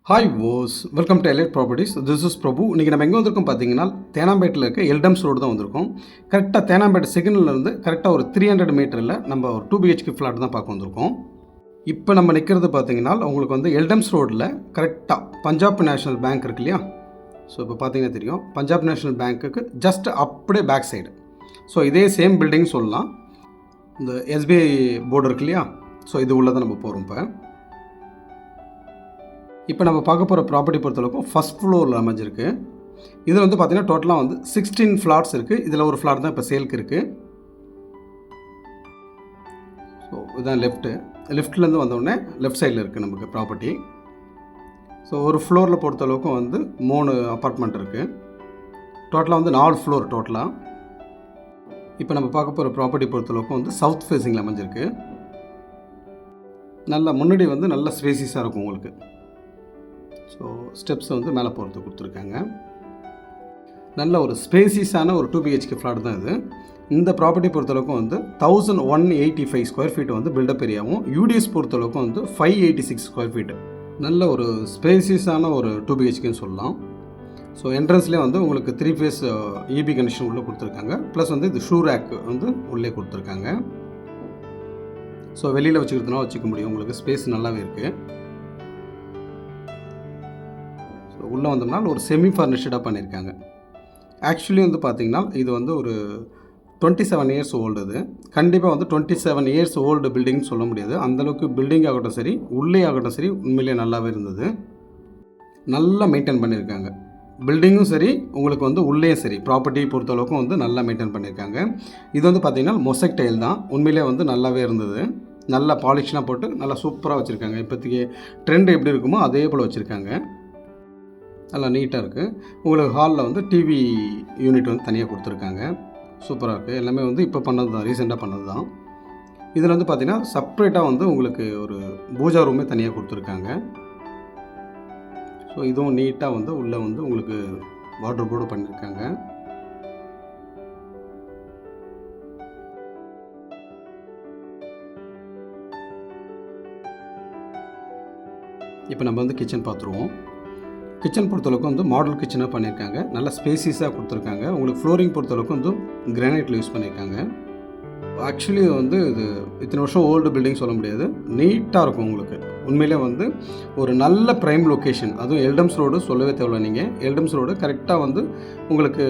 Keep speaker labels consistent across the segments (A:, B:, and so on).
A: Hi ஓஸ் welcome to elite properties. This is Prabhu. இன்றைக்கி நம்ம எங்கே வந்திருக்கோம் பார்த்தீங்கன்னா, தேனாம்பேட்டில் இருக்க எல்டம்ஸ் ரோடு தான் வந்திருக்கோம். கரெக்டாக தேனாம்பேட் சிக்னல்லேருந்து கரெக்டாக ஒரு 300 மீட்டரில் நம்ம ஒரு 2 பிஹெச்கே ஃப்ளாட் தான் பார்க்க வந்திருக்கோம். இப்போ நம்ம நிற்கிறது பார்த்தீங்கன்னா, உங்களுக்கு வந்து எல்டம்ஸ் ரோடில் கரெக்டாக பஞ்சாப் நேஷனல் பேங்க் இருக்கு இல்லையா? ஸோ இப்போ பார்த்தீங்கன்னா தெரியும், பஞ்சாப் நேஷனல் பேங்க்குக்கு ஜஸ்ட் அப்படியே பேக் சைடு. ஸோ இதே சேம் பில்டிங் சொல்லலாம். இந்த எஸ்பிஐ போர்டு இருக்கு இல்லையா? ஸோ இது உள்ளே தான் நம்ம போகிறோம். இப்போ நம்ம பார்க்க போகிற ப்ராப்பர்ட்டி பொறுத்தளவுக்கும் ஃபஸ்ட் ஃப்ளோரில் அமைஞ்சிருக்கு. இதில் வந்து பார்த்திங்கன்னா டோட்டலாக வந்து 16 ஃப்ளாட்ஸ் இருக்குது. இதில் ஒரு ஃப்ளாட் தான் இப்போ சேலுக்கு இருக்குது. ஸோ இதுதான் லெஃப்ட்லேருந்து வந்தோடனே லெஃப்ட் சைடில் இருக்குது நமக்கு ப்ராப்பர்ட்டி. ஸோ ஒரு ஃப்ளோரில் பொறுத்தளவுக்கும் வந்து 3 அப்பார்ட்மெண்ட் இருக்குது. டோட்டலாக வந்து 4 ஃப்ளோர் டோட்டலாக. இப்போ நம்ம பார்க்க போகிற ப்ராப்பர்ட்டி பொறுத்தளவுக்கும் வந்து சவுத் ஃபேஸிங்கில் அமைஞ்சிருக்கு. நல்ல முன்னாடி வந்து நல்ல ஸ்பேசிஸாக இருக்கும் உங்களுக்கு. ஸோ ஸ்டெப்ஸ் வந்து மேலே போகிறது கொடுத்துருக்காங்க. நல்ல ஒரு ஸ்பேசிஸான ஒரு 2 பிஹெச்கே ஃப்ளாட் தான் இது. இந்த ப்ராப்பர்ட்டி பொறுத்தளவுக்கும் வந்து 1185 ஸ்கொயர் ஃபீட் வந்து பில்டப் ஏரியாவும், யூடிஎஸ் பொறுத்தளவுக்கும் வந்து 586 ஸ்கொயர் ஃபீட்டு. நல்ல ஒரு ஸ்பேசிஸான ஒரு 2 பிஹெச்கேன்னு சொல்லலாம். ஸோ என்ட்ரன்ஸ்லேயே வந்து உங்களுக்கு 3 ஃபேஸ் இபி கனெக்ஷன் உள்ளே கொடுத்துருக்காங்க. ப்ளஸ் வந்து இது ஷூ ரேக் வந்து உள்ளே கொடுத்துருக்காங்க. ஸோ வெளியில் வச்சுக்கிறதுனா வச்சுக்க முடியும். உங்களுக்கு ஸ்பேஸ் நல்லாவே இருக்குது. உள்ளே வந்தோம்னா ஒரு செமி ஃபர்னிஷ்டாக பண்ணியிருக்காங்க. ஆக்சுவலி வந்து பார்த்திங்கன்னா இது வந்து ஒரு 27 இயர்ஸ் ஓல்டு. இது கண்டிப்பாக வந்து 27 இயர்ஸ் ஓல்டு பில்டிங்னு சொல்ல முடியாது. அந்தளவுக்கு பில்டிங் ஆகட்டும் சரி, உள்ளே ஆகட்டும் சரி, உண்மையிலேயே நல்லாவே இருந்தது. நல்லா மெயின்டைன் பண்ணியிருக்காங்க. பில்டிங்கும் சரி, உங்களுக்கு வந்து உள்ளேயும் சரி, ப்ராப்பர்ட்டி பொறுத்தளவுக்கும் வந்து நல்லா மெயின்டைன் பண்ணியிருக்காங்க. இது வந்து பார்த்திங்கன்னா மொசைக் டைல் தான். உண்மையிலே வந்து நல்லாவே இருந்தது. நல்லா பாலிஷ்லாம் போட்டு நல்லா சூப்பராக வச்சுருக்காங்க. இப்போதைக்கு ட்ரெண்ட் எப்படி இருக்குமோ அதே போல் வச்சுருக்காங்க. நல்லா நீட்டாக இருக்குது. உங்களுக்கு ஹாலில் வந்து டிவி யூனிட் வந்து தனியாக கொடுத்துருக்காங்க. சூப்பராக இருக்குது. எல்லாமே வந்து இப்போ பண்ணது தான், ரீசெண்டாக பண்ணது தான். இதில் வந்து பார்த்திங்கன்னா செப்ரேட்டாக வந்து உங்களுக்கு ஒரு பூஜா ரூமே தனியாக கொடுத்துருக்காங்க. ஸோ இதுவும் நீட்டாக வந்து உள்ளே வந்து உங்களுக்கு வார்ட்ரோபோடு பண்ணியிருக்காங்க. இப்போ நம்ம வந்து கிச்சன் பார்த்துருவோம். கிச்சன் பொறுத்தளவுக்கு வந்து மாடல் கிச்சனாக பண்ணியிருக்காங்க. நல்ல ஸ்பேசிஸாக கொடுத்துருக்காங்க. உங்களுக்கு ஃப்ளோரிங் பொறுத்தளவுக்கு வந்து கிரானைட்டில் யூஸ் பண்ணியிருக்காங்க. ஆக்சுவலி வந்து இது இத்தனை வருஷம் ஓல்டு பில்டிங் சொல்ல முடியாது. நீட்டாக இருக்கும் உங்களுக்கு. உண்மையிலே வந்து ஒரு நல்ல ப்ரைம் லொக்கேஷன். அதுவும் எல்டம்ஸ் ரோடு சொல்லவே தேவையில்ல. நீங்கள் எல்டம்ஸ் ரோடு கரெக்டாக வந்து உங்களுக்கு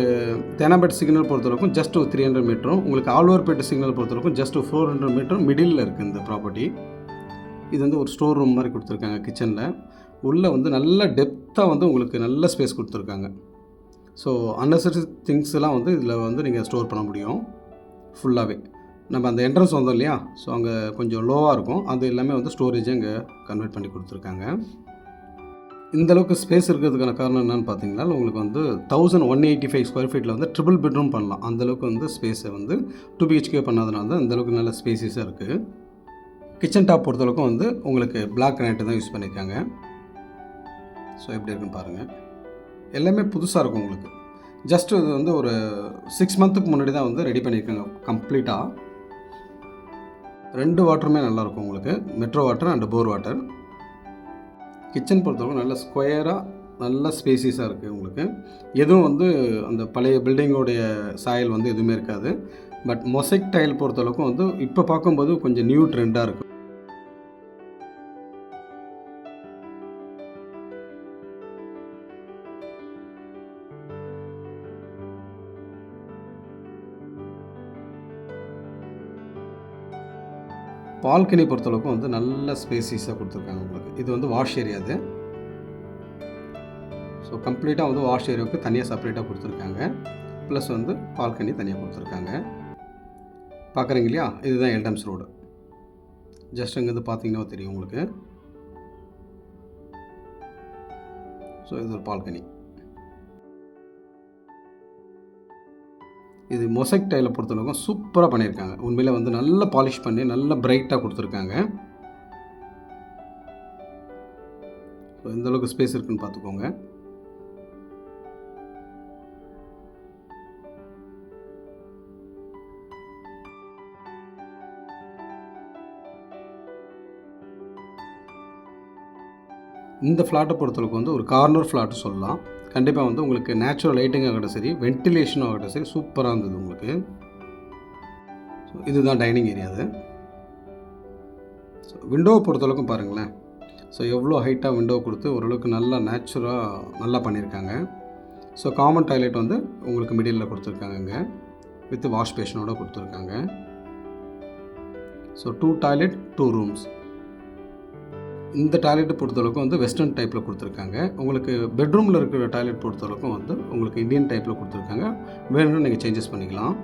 A: தேனாம்பேட் சிக்னல் பொறுத்தளவுக்கும் ஜஸ்ட் ஒரு 300 மீட்டரும், உங்களுக்கு ஆழ்வார்பேட்டை சிக்னல் பொறுத்தளவுக்கும் ஜஸ்ட் 400 மீட்டரும் மிடில் இருக்குது இந்த ப்ராப்பர்ட்டி. இது வந்து ஒரு ஸ்டோர் ரூம் மாதிரி கொடுத்துருக்காங்க கிச்சனில். உள்ளே வந்து நல்ல டெப்த்தாக வந்து உங்களுக்கு நல்ல ஸ்பேஸ் கொடுத்துருக்காங்க. ஸோ அன்னெசரி திங்ஸ்லாம் வந்து இதில் வந்து நீங்கள் ஸ்டோர் பண்ண முடியும் ஃபுல்லாகவே. நம்ம அந்த என்ட்ரன்ஸ் வந்தோம் இல்லையா? ஸோ அங்கே கொஞ்சம் லோவாக இருக்கும். அது எல்லாமே வந்து ஸ்டோரேஜை இங்கே கன்வெர்ட் பண்ணி கொடுத்துருக்காங்க. இந்தளவுக்கு ஸ்பேஸ் இருக்கிறதுக்கான காரணம் என்னென்னு பார்த்தீங்கன்னா, உங்களுக்கு வந்து 1185 ஸ்கொயர் ஃபீட்டில் வந்து ட்ரிபிள் பெட்ரூம் பண்ணலாம். அந்தளவுக்கு வந்து ஸ்பேஸை வந்து 2 பிஹெச்கே பண்ணாதனால தான் இந்தளவுக்கு நல்ல ஸ்பேஸஸாக இருக்குது. கிச்சன் டாப் பொறுத்தளவுக்கும் வந்து உங்களுக்கு பிளாக் கிரானைட் தான் யூஸ் பண்ணியிருக்காங்க. ஸோ எப்படி இருக்குன்னு பாருங்கள். எல்லாமே புதுசாக இருக்கும் உங்களுக்கு. ஜஸ்ட் இது வந்து ஒரு 6 மந்த்துக்கு முன்னாடி தான் வந்து ரெடி பண்ணியிருக்காங்க கம்ப்ளீட்டாக. 2 வாட்டருமே நல்லாயிருக்கும் உங்களுக்கு. Metro water and bore water. Kitchen பொறுத்தவரைக்கும் நல்ல ஸ்கொயராக நல்ல ஸ்பேசிஸாக இருக்குது உங்களுக்கு. எதுவும் வந்து அந்த பழைய பில்டிங்கோடைய சாயல் வந்து எதுவுமே இருக்காது. பட் மொசைக் டைல் பொறுத்தளவுக்கும் வந்து இப்போ பார்க்கும்போது கொஞ்சம் நியூ ட்ரெண்டாக இருக்குது. பால்கனி பொறுத்தளவுக்கும் வந்து நல்ல ஸ்பேசிஸாக கொடுத்துருக்காங்க உங்களுக்கு. இது வந்து வாஷ் ஏரியா. இது ஸோ கம்ப்ளீட்டாக வந்து வாஷ் ஏரியாவுக்கு தனியாக செப்பரேட்டாக கொடுத்துருக்காங்க. ப்ளஸ் வந்து பால்கனி தனியாக கொடுத்துருக்காங்க. பார்க்குறீங்க இல்லையா? இதுதான் எல்டம்ஸ் ரோடு. ஜஸ்ட் இங்கேருந்து பார்த்தீங்கன்னா தெரியும் உங்களுக்கு. ஸோ இது ஒரு பால்கனி. இது மொசைக் டைலை பொறுத்தளவுக்கும் சூப்பராக பண்ணியிருக்காங்க. உண்மையில் வந்து நல்ல பாலிஷ் பண்ணி நல்ல பிரைட்டாக கொடுத்துருக்காங்க. ஸோ எந்தளவுக்கு ஸ்பேஸ் இருக்குன்னு பார்த்துக்கோங்க. இந்த ஃப்ளாட்டை பொறுத்தளவுக்கு வந்து ஒரு கார்னர் ஃப்ளாட்டு சொல்லலாம். கண்டிப்பாக வந்து உங்களுக்கு நேச்சுரல் லைட்டிங் ஆகட்டும் சரி, வென்டிலேஷனும் ஆகட்டும் சரி, சூப்பராக இருந்தது உங்களுக்கு. ஸோ இதுதான் டைனிங் ஏரியா அது. ஸோ விண்டோவை பொறுத்தளவுக்கும் பாருங்களேன். ஸோ எவ்வளோ ஹைட்டாக விண்டோ கொடுத்து ஓரளவுக்கு நல்லா நேச்சுராக நல்லா பண்ணியிருக்காங்க. ஸோ காமன் டாய்லெட் வந்து உங்களுக்கு மிடில் கொடுத்துருக்காங்க இங்கே, வித் வாஷ் பேஷனோட கொடுத்துருக்காங்க. So 2 toilet 2 rooms. இந்த டாய்லெட்டை பொறுத்தளவுக்கு வந்து வெஸ்டர்ன் டைப்பில் கொடுத்துருக்காங்க. உங்களுக்கு பெட்ரூமில் இருக்கிற டாய்லெட் பொறுத்தளவுக்கும் வந்து உங்களுக்கு இந்தியன் டைப்பில் கொடுத்துருக்காங்க. வேணும்னா நீங்கள் சேஞ்சஸ் பண்ணிக்கலாம்.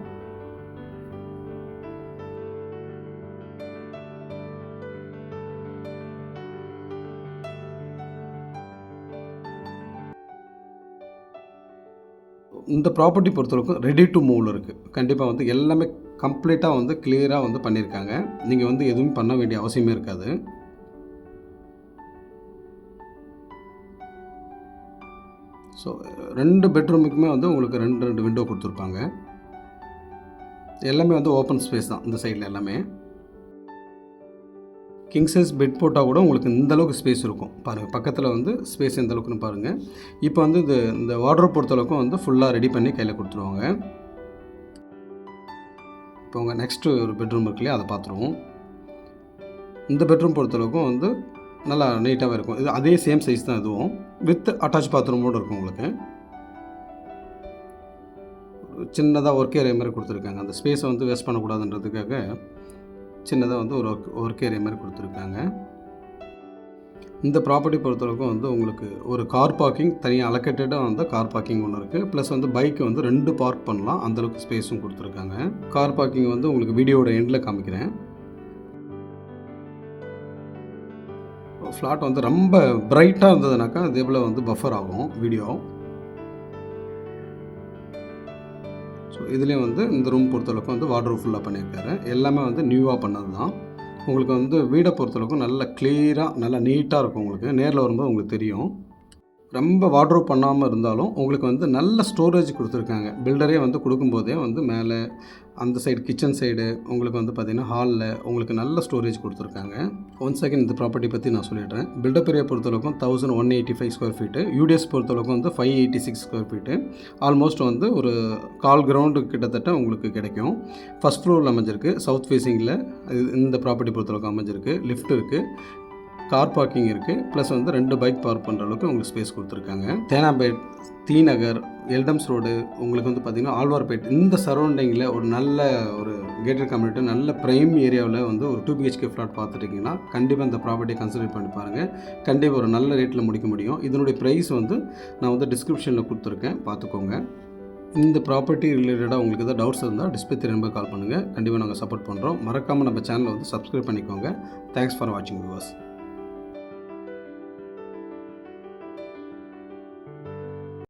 A: இந்த ப்ராப்பர்ட்டி பொறுத்தளவுக்கு ரெடி டு மூவ்ல இருக்குது. கண்டிப்பாக வந்து எல்லாமே கம்ப்ளீட்டாக வந்து கிளியராக வந்து பண்ணியிருக்காங்க. நீங்கள் வந்து எதுவும் பண்ண வேண்டிய அவசியமே இருக்காது. ஸோ 2 பெட்ரூமுக்குமே வந்து உங்களுக்கு 2 விண்டோ கொடுத்துருப்பாங்க. எல்லாமே வந்து ஓப்பன் ஸ்பேஸ் தான் இந்த சைடில் எல்லாமே. கிங் சைஸ் பெட் போட்டால் கூட உங்களுக்கு இந்தளவுக்கு ஸ்பேஸ் இருக்கும் பாருங்கள். பக்கத்தில் வந்து ஸ்பேஸ் எந்த அளவுக்குன்னு பாருங்கள். இப்போ வந்து இந்த வார்ட்ரோப் பொறுத்தளவுக்கும் வந்து ஃபுல்லாக ரெடி பண்ணி கையில் கொடுத்துருவாங்க. இப்போ உங்கள் நெக்ஸ்ட்டு ஒரு பெட்ரூம் இருக்கு இல்லையா, அதை பார்த்துருவோம். இந்த பெட்ரூம் பொறுத்தளவுக்கும் வந்து நல்லா நீட்டாகவே இருக்கும். இது அதே சேம் சைஸ் தான் இதுவும், வித் அட்டாச் பாத்ரூமோடு இருக்கும் உங்களுக்கு. சின்னதாக ஒர்க் ஏரியா மாதிரி கொடுத்துருக்காங்க. அந்த ஸ்பேஸை வந்து வேஸ்ட் பண்ணக்கூடாதுன்றதுக்காக சின்னதாக வந்து ஒரு ஒர்க் ஏரியா மாதிரி கொடுத்துருக்காங்க. இந்த ப்ராப்பர்ட்டி பொறுத்தளவுக்கும் வந்து உங்களுக்கு ஒரு கார் பார்க்கிங் தனியாக அலோகேட்டடாக வந்து கார் பார்க்கிங் ஒன்று இருக்குது. ப்ளஸ் வந்து பைக்கு வந்து 2 பார்க் பண்ணலாம், அந்தளவுக்கு ஸ்பேஸும் கொடுத்துருக்காங்க. கார் பார்க்கிங் வந்து உங்களுக்கு வீடியோட எண்டில் காமிக்கிறேன். ஃப்ளாட் வந்து ரொம்ப பிரைட்டாக இருந்ததுனாக்கா அதே போல் வந்து பஃபர் ஆகும் வீடியோ. ஸோ இதுலேயும் வந்து இந்த ரூம் பொறுத்தளவுக்கு வந்து வார்ட்ரோப் ஃபுல்லாக பண்ணியிருக்காரு. எல்லாமே வந்து நியூவாக பண்ணது தான். உங்களுக்கு வந்து வீடை பொறுத்தளவுக்கு நல்லா கிளியராக நல்லா நீட்டாக இருக்கும். உங்களுக்கு நேரில் வரும்போது உங்களுக்கு தெரியும். ரொம்ப வார்ட்ரோப் பண்ணாமல் இருந்தாலும் உங்களுக்கு வந்து நல்ல ஸ்டோரேஜ் கொடுத்துருக்காங்க. பில்டரே வந்து கொடுக்கும்போதே வந்து மேலே அந்த சைடு கிச்சன் சைடு உங்களுக்கு வந்து பார்த்திங்கன்னா ஹாலில் உங்களுக்கு நல்ல ஸ்டோரேஜ் கொடுத்துருக்காங்க. ஒன்ஸ் அகேன் இந்த ப்ராப்பர்ட்டி பற்றி நான் சொல்லிடுறேன். பில்டப் ஏரியா பொறுத்தளவுக்கும் 1185 ஸ்கொயர் ஃபீட்டு, யூடிஎஸ் பொறுத்தளவுக்கும் வந்து 586 ஸ்கொயர் ஃபீட்டு. ஆல்மோஸ்ட் வந்து ஒரு 1/4 கிரவுண்டு கிட்டத்தட்ட உங்களுக்கு கிடைக்கும். ஃபஸ்ட் ஃப்ளோரில் அமைஞ்சிருக்கு, சவுத் ஃபேஸிங்கில் இந்த ப்ராப்பர்ட்டி பொறுத்தளவுக்கு அமைஞ்சிருக்கு. லிஃப்ட் இருக்குது, கார் பார்க்கிங் இருக்குது, ப்ளஸ் வந்து 2 பைக் பார்க் பண்ணுற அளவுக்கு உங்களுக்கு ஸ்பேஸ் கொடுத்துருக்காங்க. தேனாம்பேட், டி நகர், எல்டம்ஸ் ரோடு, உங்களுக்கு வந்து பார்த்திங்கன்னா ஆழ்வார்பேட், இந்த சரௌண்டிங்கில் ஒரு நல்ல ஒரு கேட்டட் கம்யூனிட்டி, நல்ல ப்ரைம் ஏரியாவில் வந்து ஒரு 2 BHK ஃப்ளாட் பார்த்துட்டிங்கன்னா கண்டிப்பாக இந்த ப்ராப்பர்ட்டியை கன்சிடர் பண்ணி பாருங்கள். கண்டிப்பாக ஒரு நல்ல ரேட்டில் முடிக்க முடியும். இதனுடைய ப்ரைஸ் வந்து நான் வந்து டிஸ்கிரிப்ஷனில் கொடுத்துருக்கேன், பார்த்துக்கோங்க. இந்த ப்ராப்பர்ட்டி ரிலேட்டடாக உங்களுக்கு எதாவது டவுட்ஸ் இருந்தால் டிஸ்பிளே நம்பர் கால் பண்ணுங்கள். கண்டிப்பாக நாங்கள் சப்போர்ட் பண்ணுறோம். மறக்காமல் நம்ம சேனலை வந்து சப்ஸ்கிரைப் பண்ணிக்கோங்க. தேங்க்ஸ் ஃபார் வாட்சிங் வியூவர்ஸ்.